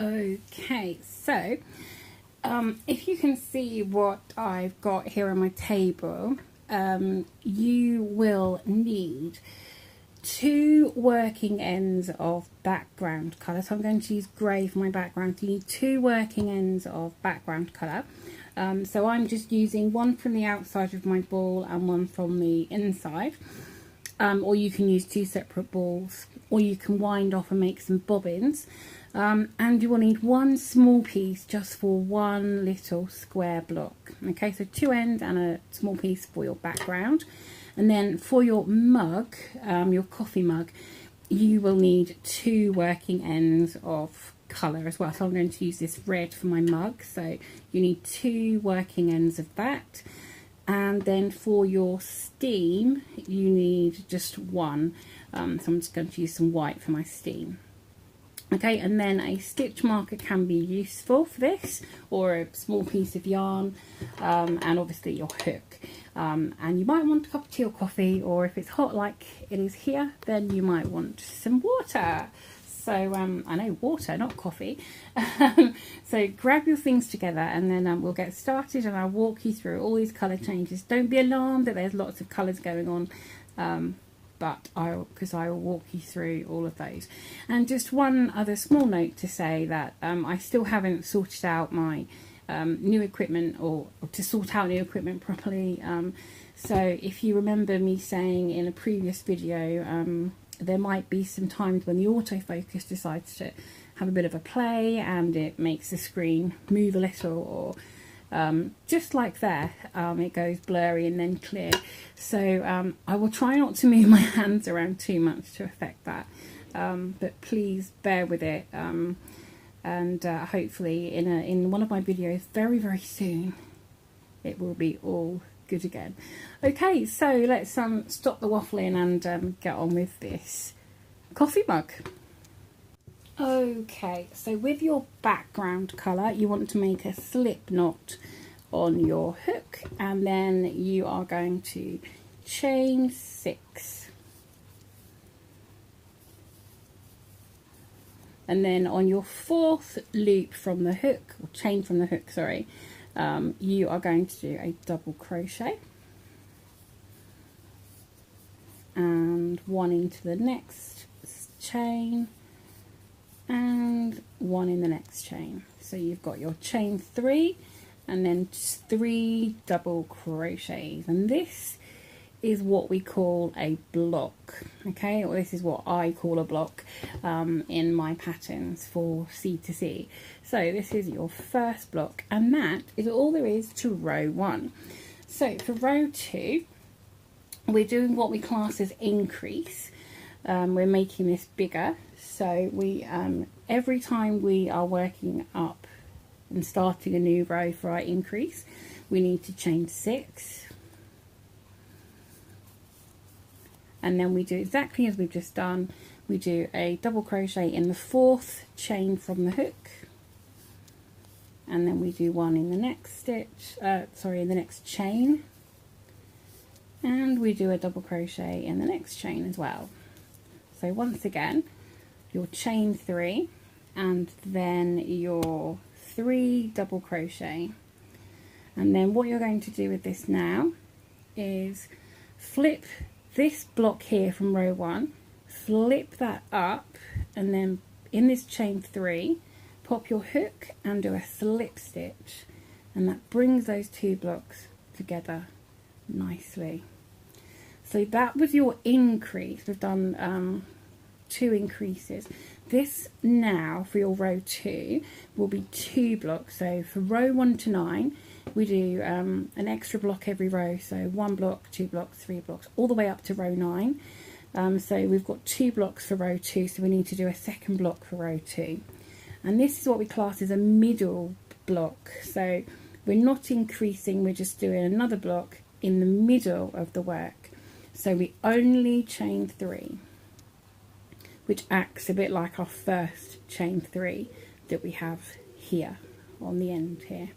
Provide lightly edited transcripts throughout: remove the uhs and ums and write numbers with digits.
Okay, so if you can see what I've got here on my table, you will need 2 working ends of background colour. So I'm going to use grey for my background. So you need 2 working ends of background colour. So I'm just using one from the outside of my ball and one from the inside. Or you can use 2 separate balls, or you can wind off and make some bobbins. And you will need 1 small piece just for 1 little square block. Okay, so 2 ends and a small piece for your background. And then for your mug, your coffee mug, you will need 2 working ends of colour as well. So I'm going to use this red for my mug, so you need 2 working ends of that. And then for your steam, you need just 1. So I'm just going to use some white for my steam. Okay, and then a stitch marker can be useful for this, or a small piece of yarn, and obviously your hook. And you might want a cup of tea or coffee, or if it's hot like it is here, then you might want some water. So I know water, not coffee. So grab your things together, and then we'll get started, and I'll walk you through all these colour changes. Don't be alarmed that there's lots of colours going on, but because I will walk you through all of those. And just one other small note to say that I still haven't sorted out my new equipment, or to sort out new equipment properly. So if you remember me saying in a previous video, there might be some times when the autofocus decides to have a bit of a play and it makes the screen move a little, or just like there, it goes blurry and then clear. So I will try not to move my hands around too much to affect that, but please bear with it, and hopefully in one of my videos very soon it will be all good again. Okay, so let's stop the waffling and get on with this coffee mug. Okay, so with your background colour, you want to make a slip knot on your hook, and then you are going to chain 6. And then on your 4th loop from the hook, or chain from the hook, sorry, you are going to do a double crochet and 1 into the next chain and 1 in the next chain. So you've got your chain 3 and then 3 double crochets, and this is what we call a block. Okay, or this is what I call a block in my patterns for C2C. So this is your first block, and that is all there is to row 1. So for row 2, we're doing what we class as increase. We're making this bigger, so we every time we are working up and starting a new row for our increase, we need to chain 6, and then we do exactly as we've just done. We do a double crochet in the 4th chain from the hook, and then we do 1 in the next stitch, in the next chain, and we do a double crochet in the next chain as well. So once again, your chain 3 and then your 3 double crochet, and then what you're going to do with this now is flip this block here from row 1, flip that up, and then in this chain 3 pop your hook and do a slip stitch, and that brings those 2 blocks together nicely. So that was your increase. We've done 2 increases. This now for your row 2 will be 2 blocks. So for row 1 to 9 we do an extra block every row, so 1 block, 2 blocks, 3 blocks, all the way up to row 9. So we've got 2 blocks for row 2, so we need to do a second block for row 2, and this is what we class as a middle block. So we're not increasing, we're just doing another block in the middle of the work. So we only chain 3, which acts a bit like our first chain 3 that we have here on the end here.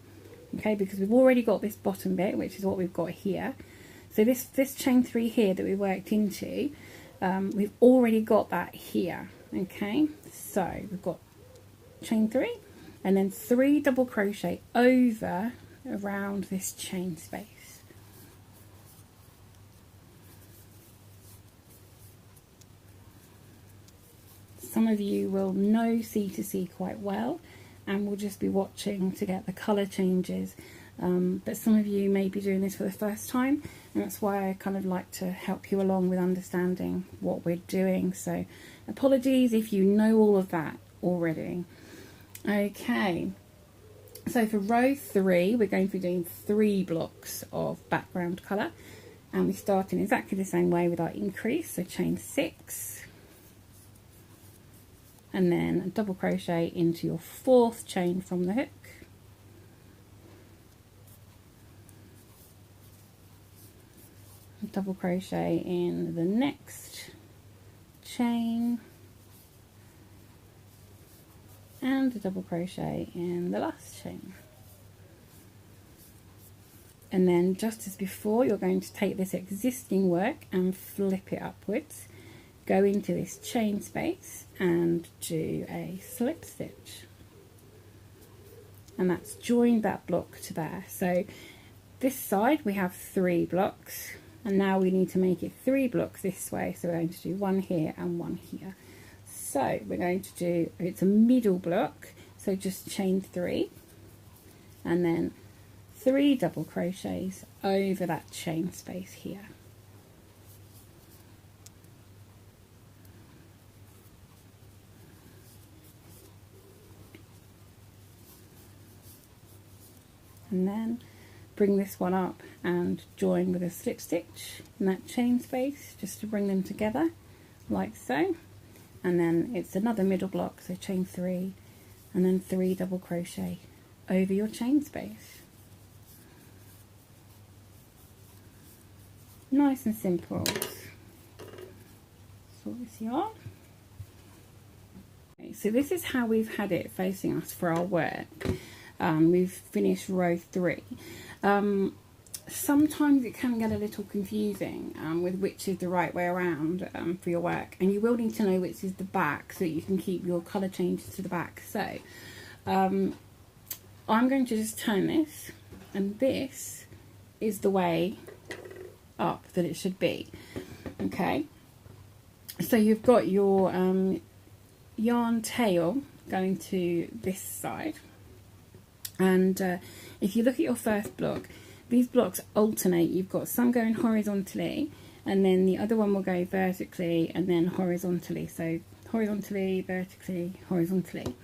Okay, because we've already got this bottom bit, which is what we've got here. So this chain 3 here that we worked into, we've already got that here. Okay, so we've got chain 3, and then 3 double crochet over around this chain space. Some of you will know C2C quite well and will just be watching to get the colour changes, but some of you may be doing this for the first time, and that's why I kind of like to help you along with understanding what we're doing. So apologies if you know all of that already. Okay, so for row 3 we're going to be doing 3 blocks of background colour, and we start in exactly the same way with our increase. So chain 6, and then a double crochet into your 4th chain from the hook, double crochet in the next chain, and a double crochet in the last chain. And then just as before, you're going to take this existing work and flip it upwards, go into this chain space and do a slip stitch, and that's joined that block to there. So this side we have 3 blocks, and now we need to make it 3 blocks this way, so we're going to do 1 here and 1 here. So we're going to do, it's a middle block, so just chain 3 and then 3 double crochets over that chain space here. And then bring this one up and join with a slip stitch in that chain space just to bring them together like so. And then it's another middle block, so chain 3 and then 3 double crochet over your chain space. Nice and simple. Sort this yarn. Okay, so this is how we've had it facing us for our work. We've finished row 3. Sometimes it can get a little confusing with which is the right way around for your work, and you will need to know which is the back so that you can keep your colour changes to the back. So I'm going to just turn this, and this is the way up that it should be. Okay, so you've got your yarn tail going to this side, and if you look at your first block, these blocks alternate. You've got some going horizontally, and then the other one will go vertically and then horizontally. So horizontally, vertically, horizontally.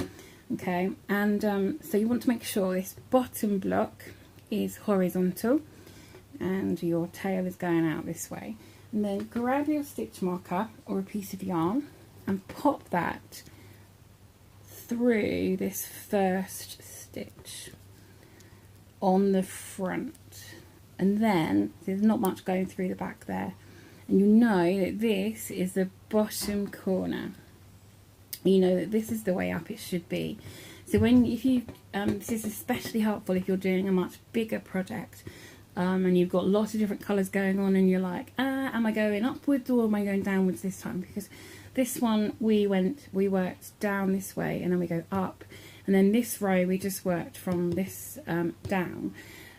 Okay, and so you want to make sure this bottom block is horizontal and your tail is going out this way. And then grab your stitch marker or a piece of yarn and pop that through this first stitch on the front, and then there's not much going through the back there, and you know that this is the bottom corner. You know that this is the way up it should be. So this is especially helpful if you're doing a much bigger project and you've got lots of different colours going on, and you're like, am I going upwards or am I going downwards this time? Because this one we worked down this way and then we go up. And then this row we just worked from this down.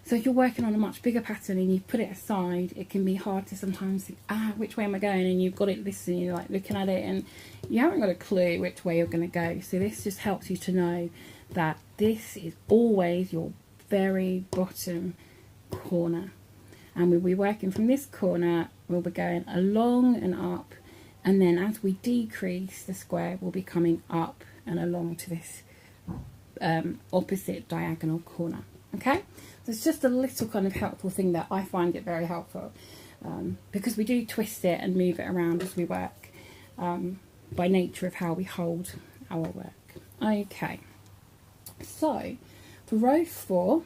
So if you're working on a much bigger pattern and you put it aside, it can be hard to sometimes think, which way am I going? And you've got it this, and you're like looking at it and you haven't got a clue which way you're going to go. So this just helps you to know that this is always your very bottom corner. And we'll be working from this corner, we'll be going along and up, and then as we decrease the square, we'll be coming up and along to this opposite diagonal corner. Okay, so it's just a little kind of helpful thing that I find it very helpful, because we do twist it and move it around as we work, by nature of how we hold our work. Okay, so for row 4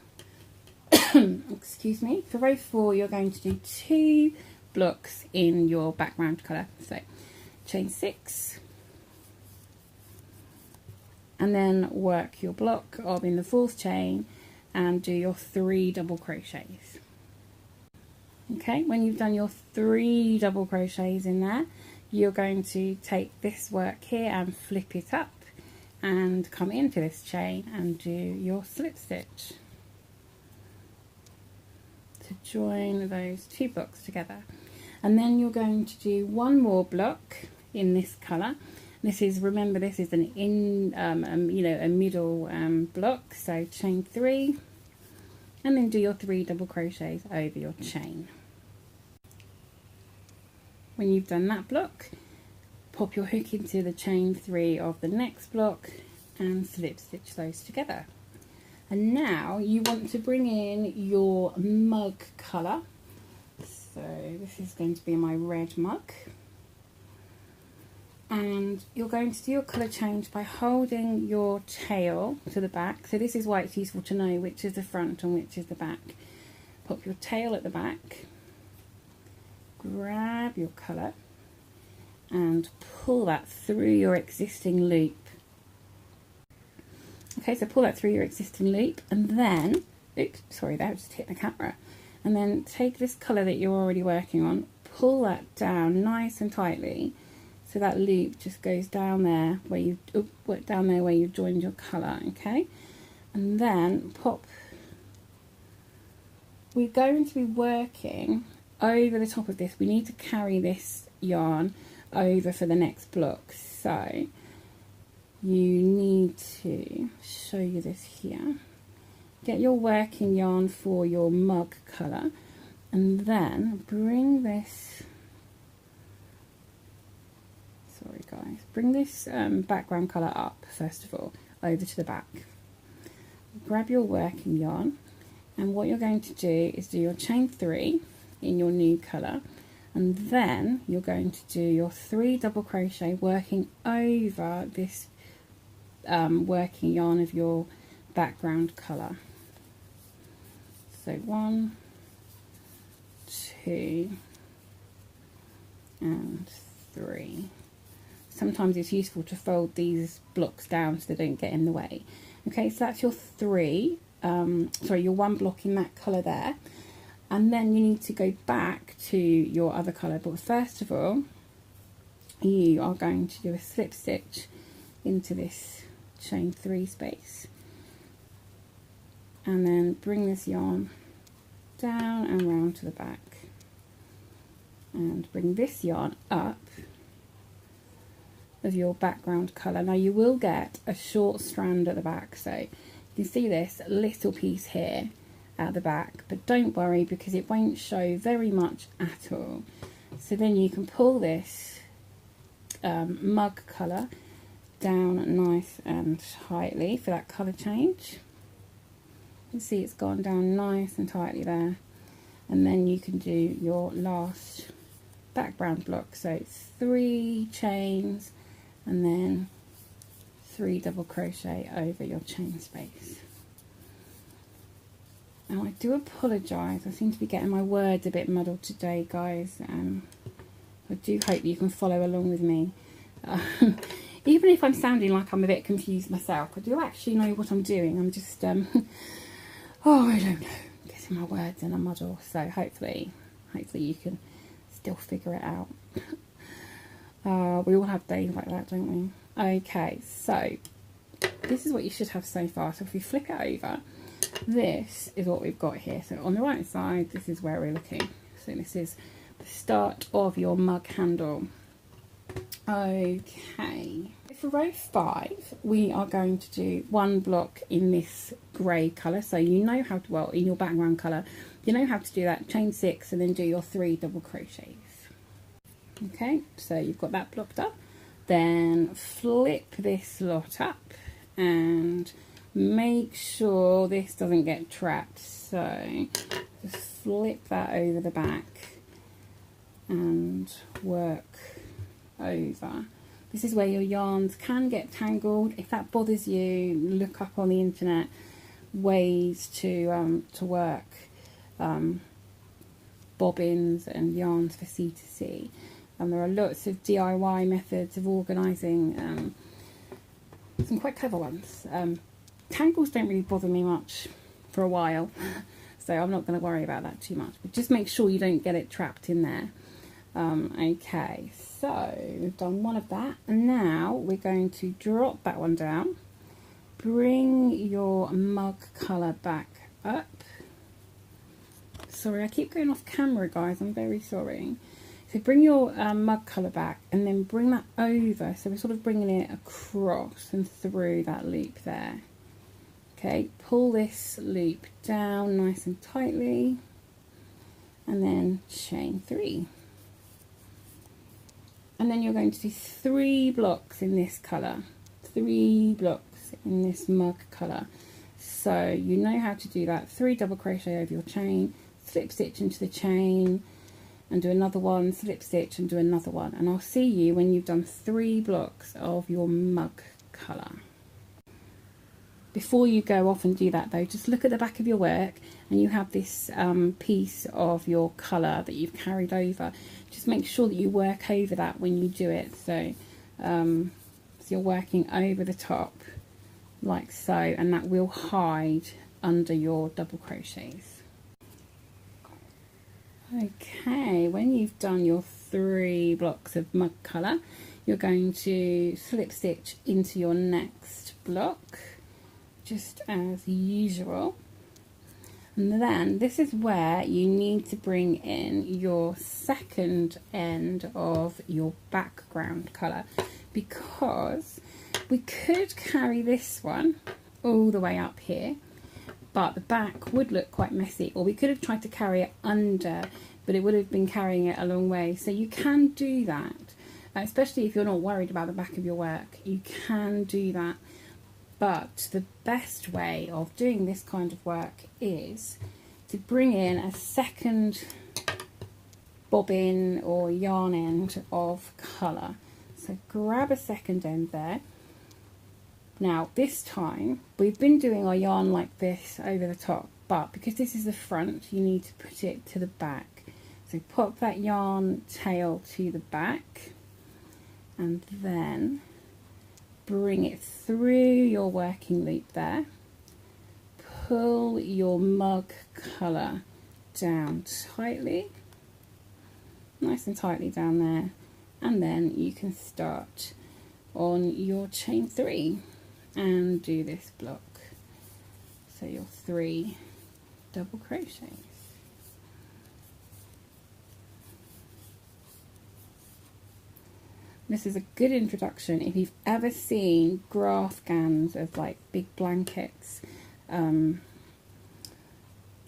excuse me, for row 4 you're going to do 2 blocks in your background colour. So chain 6 and then work your block of in the 4th chain and do your 3 double crochets. Okay, when you've done your 3 double crochets in there, you're going to take this work here and flip it up and come into this chain and do your slip stitch to join those two blocks together. And then you're going to do one more block in this colour. This is, remember, this is an a middle block, so chain 3 and then do your 3 double crochets over your chain. When you've done that block, pop your hook into the chain 3 of the next block and slip stitch those together. And now you want to bring in your mug colour. So this is going to be my red mug. And you're going to do your colour change by holding your tail to the back. So this is why it's useful to know which is the front and which is the back. Pop your tail at the back, grab your colour and pull that through your existing loop. Okay, so pull that through your existing loop and then, oops, sorry, that just hit the camera. And then take this colour that you're already working on, pull that down nice and tightly so that loop just goes down there where you've joined your colour, okay? And then pop, we're going to be working over the top of this. We need to carry this yarn over for the next block, so you need to show you this here. Get your working yarn for your mug colour and then bring this, sorry guys, bring this background colour up first of all, over to the back. Grab your working yarn and what you're going to do is do your chain 3 in your new colour and then you're going to do your 3 double crochet working over this working yarn of your background colour. So 1, 2 and 3. Sometimes it's useful to fold these blocks down so they don't get in the way. Okay, so that's your your one block in that colour there. And then you need to go back to your other colour. But first of all, you are going to do a slip stitch into this chain 3 space. And then bring this yarn down and round to the back. And bring this yarn up of your background colour. Now you will get a short strand at the back, so you can see this little piece here at the back, but don't worry because it won't show very much at all. So then you can pull this mug colour down nice and tightly for that colour change. You can see it's gone down nice and tightly there, and then you can do your last background block, so it's 3 chains and then 3 double crochet over your chain space. Now I do apologise, I seem to be getting my words a bit muddled today guys. I do hope you can follow along with me. Even if I'm sounding like I'm a bit confused myself, I do actually know what I'm doing. I'm just oh, I don't know, getting my words in a muddle, so hopefully you can still figure it out. We all have days like that, don't we? Okay, so this is what you should have so far. So if we flip it over, this is what we've got here. So on the right side, this is where we're looking. So this is the start of your mug handle. Okay, for row 5, we are going to do one block in this grey colour. So you know how to, well, in your background colour, you know how to do that. Chain 6 and then do your 3 double crochets. Okay, so you've got that blocked up. Then flip this lot up and make sure this doesn't get trapped. So just flip that over the back and work over. This is where your yarns can get tangled. If that bothers you, look up on the internet ways to work bobbins and yarns for c2c. And there are lots of DIY methods of organising, some quite clever ones. Tangles don't really bother me much for a while, so I'm not going to worry about that too much. But just make sure you don't get it trapped in there. Okay, so we've done one of that, and now we're going to drop that one down. Bring your mug colour back up. Sorry, I keep going off camera, guys, I'm very sorry. So bring your mug colour back and then bring that over, so we're sort of bringing it across and through that loop there. Okay, pull this loop down nice and tightly and then chain 3. And then you're going to do 3 blocks in this colour, 3 blocks in this mug colour. So you know how to do that. 3 double crochet over your chain, slip stitch into the chain and do another one, slip stitch and do another one, and I'll see you when you've done 3 blocks of your mug colour. Before you go off and do that though, just look at the back of your work and you have this piece of your colour that you've carried over. Just make sure that you work over that when you do it, so you're working over the top like so, and that will hide under your double crochets. Okay, when you've done your 3 blocks of mug colour, you're going to slip stitch into your next block, just as usual. And then this is where you need to bring in your second end of your background colour, because we could carry this one all the way up here, but the back would look quite messy, or we could have tried to carry it under, but it would have been carrying it a long way. So you can do that, especially if you're not worried about the back of your work, you can do that. But the best way of doing this kind of work is to bring in a second bobbin or yarn end of colour. So grab a second end there. Now this time we've been doing our yarn like this over the top, but because this is the front, you need to put it to the back. So pop that yarn tail to the back and then bring it through your working loop there. Pull your mug colour down tightly, nice and tightly down there, and then you can start on your chain 3 and do this block. So your 3 double crochets. This is a good introduction if you've ever seen graph gowns as like big blankets.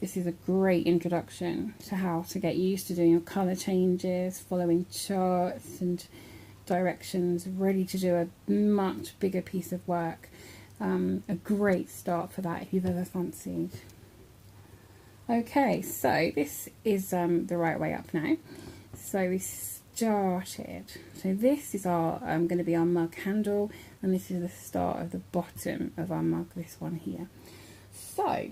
This is a great introduction to how to get used to doing your colour changes, following charts and directions, ready to do a much bigger piece of work. A great start for that if you've ever fancied. Okay, so this is the right way up now. So we started. So this is our going to be our mug handle, and this is the start of the bottom of our mug. This one here. So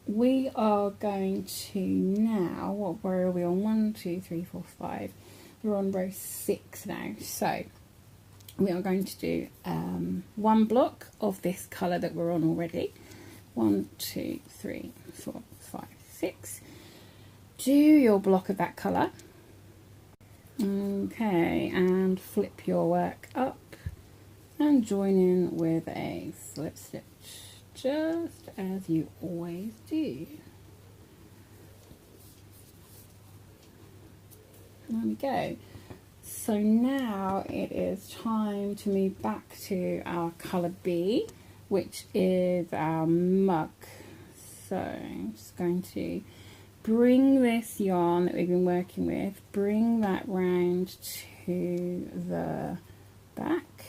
we are going to now. What row are we on? 1, 2, 3, 4, 5. We're on row 6 now. So we are going to do 1 block of this colour that we're on already. 1, 2, 3, 4, 5, 6. Do your block of that colour. Okay, and flip your work up and join in with a slip stitch, just as you always do. There we go. So now it is time to move back to our colour B, which is our mug. So I'm just going to bring this yarn that we've been working with, bring that round to the back,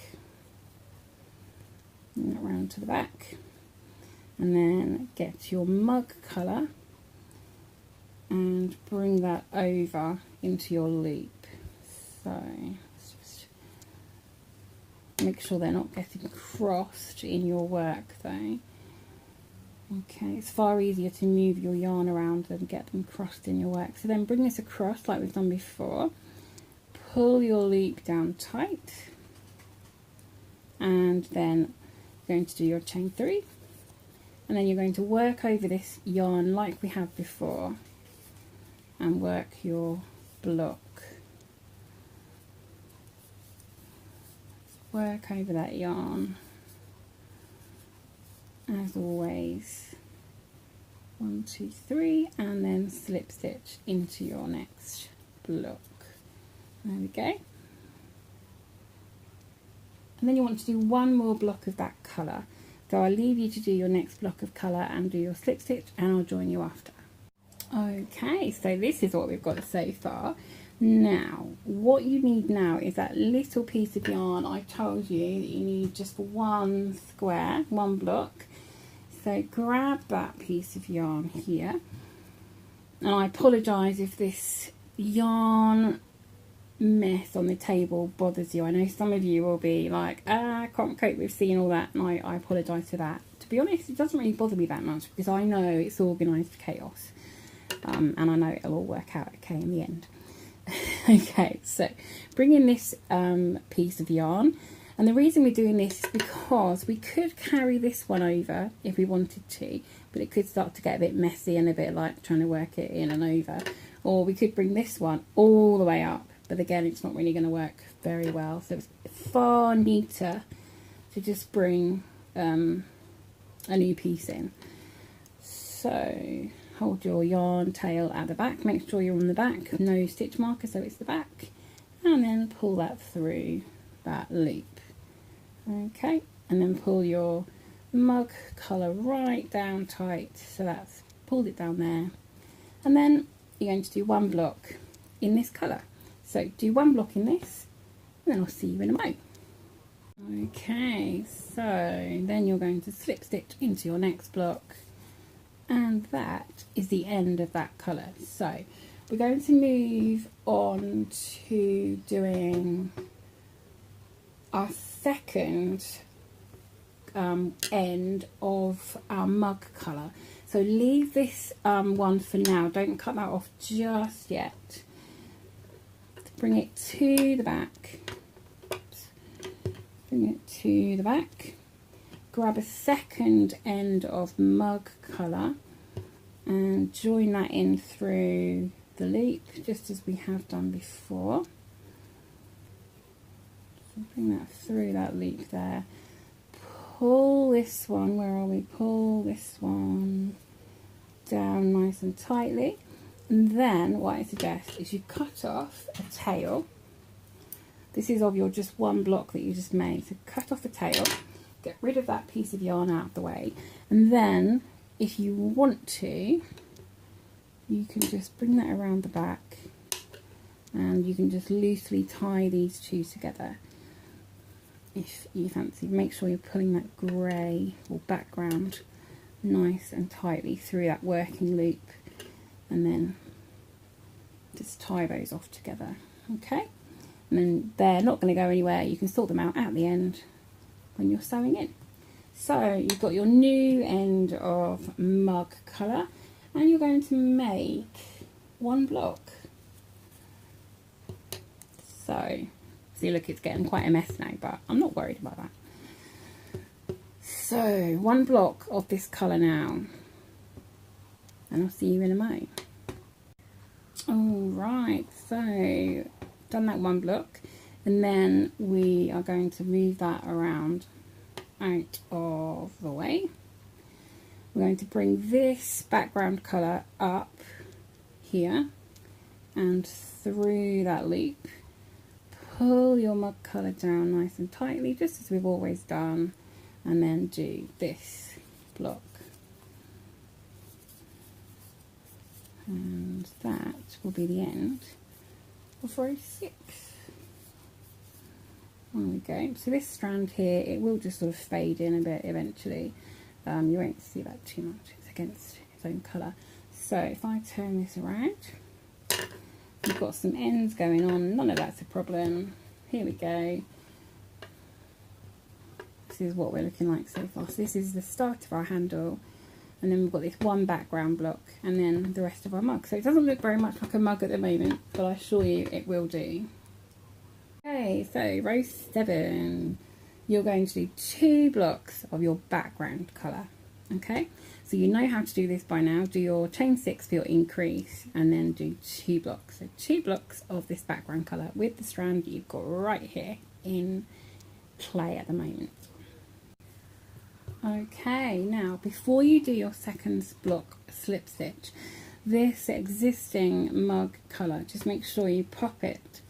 bring that round to the back, and then get your mug colour and bring that over into your loop. So just make sure they're not getting crossed in your work though. Okay, it's far easier to move your yarn around than get them crossed in your work. So then bring this across like we've done before. Pull your loop down tight. And then you're going to do your chain 3. And then you're going to work over this yarn like we have before. And work your block work over that yarn as always. 1, 2, 3, and then slip stitch into your next block. There we go. And then you want to do one more block of that colour. So I'll leave you to do your next block of colour and do your slip stitch, and I'll join you after. Okay, so this is what we've got so far. Now, what you need now is that little piece of yarn. I told you that you need just one square, one block. So grab that piece of yarn here. And I apologise if this yarn mess on the table bothers you. I know some of you will be like, I can't cope with seeing all that, and I apologise for that. To be honest, it doesn't really bother me that much because I know it's organised chaos, and I know it'll all work out okay in the end. Okay, so bring in this piece of yarn, and the reason we're doing this is because we could carry this one over if we wanted to, but it could start to get a bit messy and a bit like trying to work it in and over, or we could bring this one all the way up. But again, it's not really going to work very well. So it's far neater to just bring a new piece in. So hold your yarn tail at the back. Make sure you're on the back. No stitch marker, so it's the back. And then pull that through that loop. Okay. And then pull your mug colour right down tight. So that's pulled it down there. And then you're going to do one block in this colour. So do one block in this, and then I'll see you in a moment. Okay, so then you're going to slip stitch into your next block, and that is the end of that colour. So we're going to move on to doing our second end of our mug colour. So leave this one for now, don't cut that off just yet. Bring it to the back. Oops. Bring it to the back. Grab a second end of mug colour and join that in through the loop, just as we have done before. So bring that through that loop there. Pull this one, where are we? Pull this one down nice and tightly. And then what I suggest is you cut off a tail. This is of your just one block that you just made. So cut off the tail, get rid of that piece of yarn out of the way. And then if you want to, you can just bring that around the back and you can just loosely tie these two together. If you fancy, make sure you're pulling that grey or background nice and tightly through that working loop. And then just tie those off together, okay? And then they're not going to go anywhere. You can sort them out at the end when you're sewing in. So you've got your new end of mug colour, and you're going to make one block. So, see, look, it's getting quite a mess now, but I'm not worried about that. So, one block of this colour now. And I'll see you in a moment. Alright, so done that one block, and then we are going to move that around out of the way. We're going to bring this background colour up here and through that loop. Pull your mug colour down nice and tightly, just as we've always done, and then do this block. And that will be the end of row 6. There we go. So this strand here, it will just sort of fade in a bit eventually. You won't see that too much. It's against its own colour. So if I turn this around, we've got some ends going on. None of that's a problem. Here we go. This is what we're looking like so far. So this is the start of our handle. And then we've got this one background block and then the rest of our mug. So it doesn't look very much like a mug at the moment, but I assure you it will do. Okay, so row 7, you're going to do 2 blocks of your background colour. Okay, so you know how to do this by now. Do your chain 6 for your increase and then do 2 blocks. So 2 blocks of this background colour with the strand that you've got right here in play at the moment. Okay, now before you do your second block slip stitch, this existing mug colour, just make sure you pop it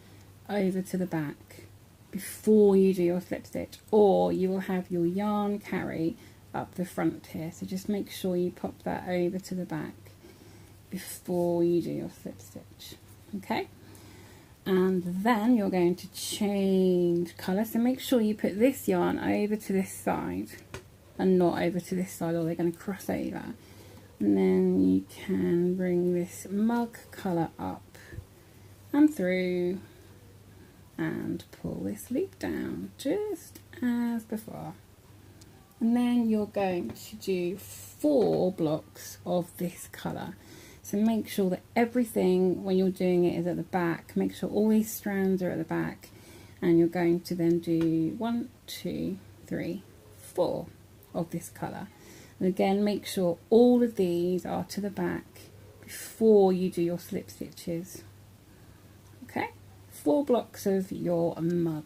over to the back before you do your slip stitch, or you will have your yarn carry up the front here. So just make sure you pop that over to the back before you do your slip stitch. Okay, and then you're going to change colour, so make sure you put this yarn over to this side and not over to this side, or they're going to cross over. And then you can bring this mug colour up and through and pull this loop down just as before. And then you're going to do 4 blocks of this colour. So make sure that everything, when you're doing it, is at the back. Make sure all these strands are at the back, and you're going to then do 1, 2, 3, 4 of this colour. And again, make sure all of these are to the back before you do your slip stitches. Okay, 4 blocks of your mug.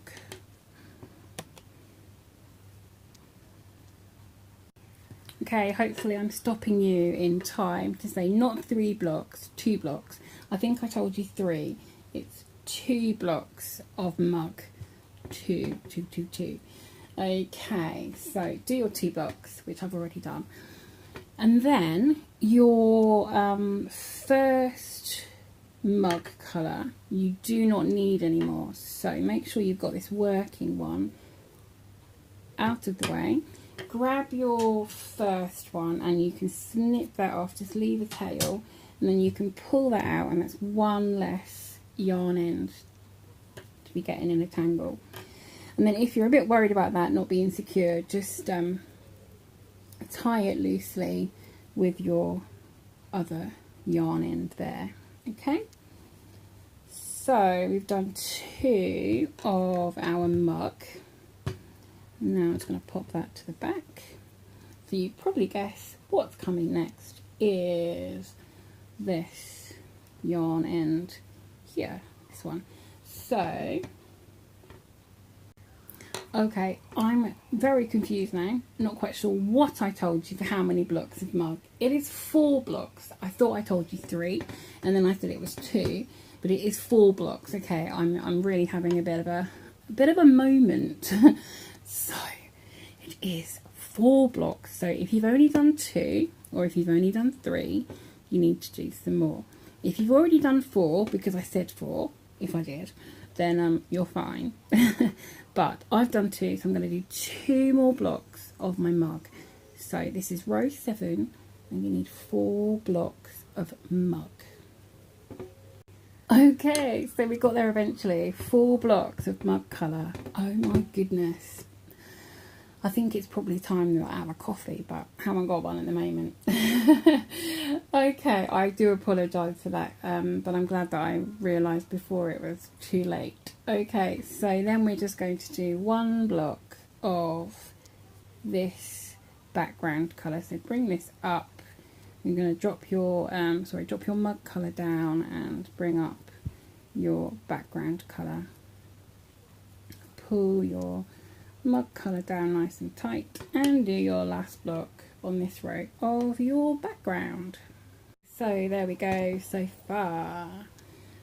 Okay, hopefully I'm stopping you in time to say not 3 blocks, 2 blocks. I think I told you 3. It's 2 blocks of mug. 2, 2, 2, 2. Okay, so do your 2 blocks, which I've already done. And then your first mug colour, you do not need anymore. So make sure you've got this working one out of the way. Grab your first one and you can snip that off, just leave a tail, and then you can pull that out, and that's 1 less yarn end to be getting in a tangle. And then if you're a bit worried about that not being secure, just tie it loosely with your other yarn end there. Okay, so we've done 2 of our mug. Now I'm just going to pop that to the back. So you probably guess what's coming next is this yarn end here, this one. So, okay, I'm very confused now, not quite sure what I told you for how many blocks of mug. It is 4 blocks. I thought I told you 3, and then I said it was 2, but it is 4 blocks. Okay, I'm really having a bit of a moment. So it is 4 blocks. So if you've only done 2, or if you've only done 3, you need to do some more. If you've already done 4, because I said 4, if I did, then you're fine. But I've done 2, so I'm going to do 2 more blocks of my mug. So this is row 7, and you need 4 blocks of mug. Okay, so we got there eventually. 4 blocks of mug colour. Oh my goodness. I think it's probably time that I have a coffee, but I haven't got one at the moment. Okay, I do apologise for that, but I'm glad that I realised before it was too late. Okay, so then we're just going to do 1 block of this background colour. So bring this up. You're going to drop your drop your mug colour down and bring up your background colour. Pull your mug colour down nice and tight, and do your last block on this row of your background. So there we go so far.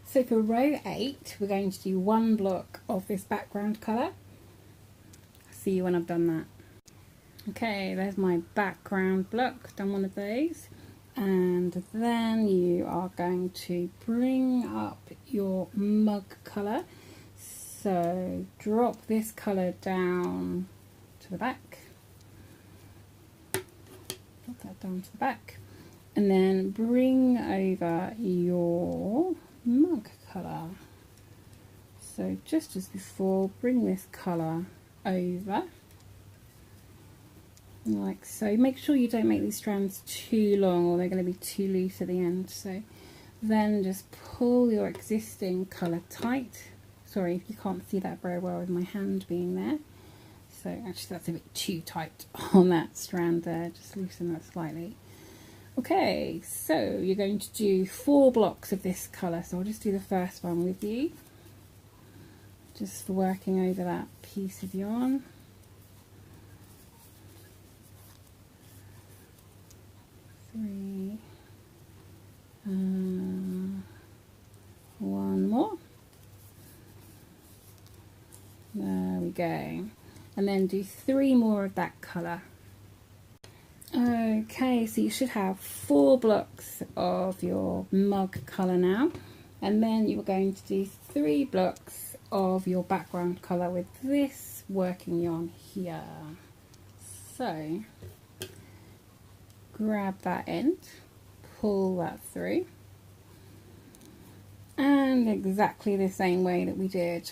So for row 8, we're going to do 1 block of this background colour. See you when I've done that. Okay, there's my background block, done 1 of those. And then you are going to bring up your mug colour. So drop this colour down to the back. Drop that down to the back. And then bring over your mug colour. So just as before, bring this colour over. Like so. Make sure you don't make these strands too long, or they're going to be too loose at the end. So then just pull your existing colour tight. Sorry if you can't see that very well with my hand being there. So actually that's a bit too tight on that strand there. Just loosen that slightly. Okay, so you're going to do 4 blocks of this colour. So I'll just do the first one with you. just for working over that piece of yarn. Three, one more. There we go. And then do 3 more of that colour. Okay, so you should have 4 blocks of your mug colour now, and then you're going to do 3 blocks of your background colour with this working yarn here. So grab that end, pull that through, and exactly the same way that we did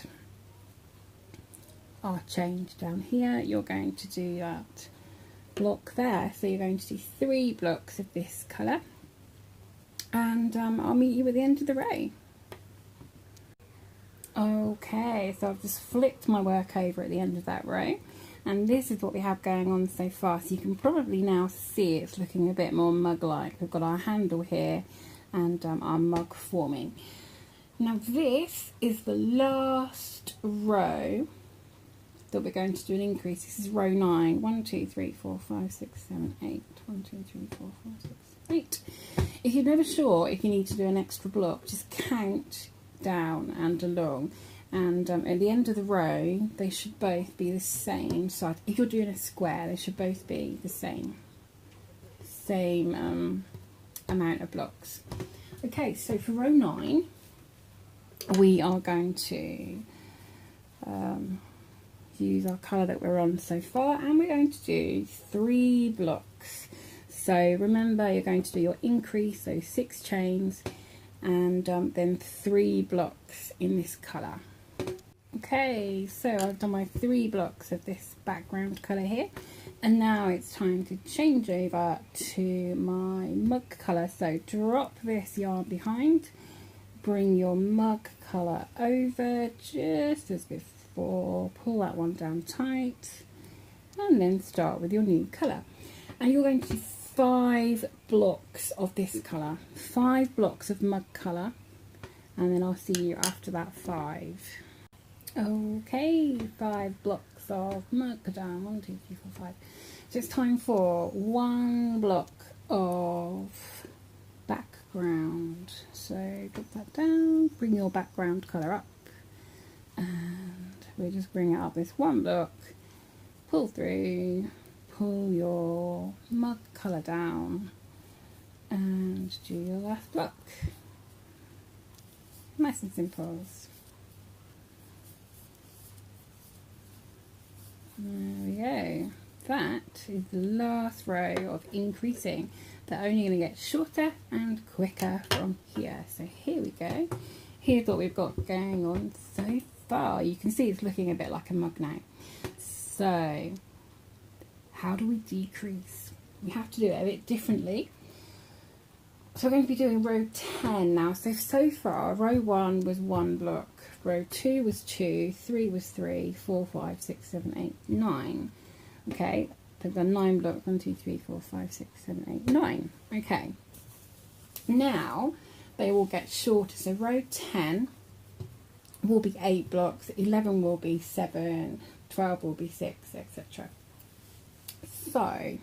our change down here, you're going to do that block there. So you're going to do 3 blocks of this colour, and I'll meet you at the end of the row. Okay, so I've just flipped my work over at the end of that row, and this is what we have going on so far. So you can probably now see it's looking a bit more mug-like. We've got our handle here and our mug forming. Now this is the last row that we're going to do an increase. This is row 9. 1, 2, 3, 4, 5, 6, 7, 8. 1, 2, 3, 4, 5, 6, 8. If you're never sure if you need to do an extra block, just count down and along, and at the end of the row they should both be the same size. If you're doing a square, they should both be the same amount of blocks. Okay, so for row 9 we are going to use our colour that we're on so far, and we're going to do 3 blocks. So remember, you're going to do your increase, so 6 chains, and then 3 blocks in this colour. Okay, so I've done my 3 blocks of this background colour here, and now it's time to change over to my mug colour. So drop this yarn behind, bring your mug colour over just as before, pull that one down tight, and then start with your new colour. And you're going to do 5 blocks of this colour, 5 blocks of mug colour, and then I'll see you after that 5. Okay, 5 blocks of mug down, 1, 2, 3, 4, 5. So it's time for 1 block of background. So drop that down, bring your background colour up, and we'll just bring it up this 1 block, pull through, pull your mug colour down, and do your last block. Nice and simple. There we go. That is the last row of increasing. They're only going to get shorter and quicker from here. So here we go. Here's what we've got going on so far. You can see it's looking a bit like a mug now. So how do we decrease? We have to do it a bit differently. So we're going to be doing row 10 now. So far, row 1 was 1 block, row 2 was 2, 3 was 3, 4, 5, 6, 7, 8, 9. Okay, we've done 9 blocks, 1, 2, 3, 4, 5, 6, 7, 8, 9. Okay, now they will get shorter. So row 10 will be 8 blocks, 11 will be 7, 12 will be 6, etc. So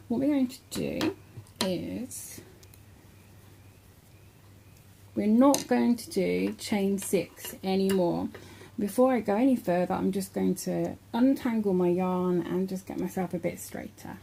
what we're going to do is we're not going to do chain 6 anymore. Before I go any further, I'm just going to untangle my yarn and just get myself a bit straighter.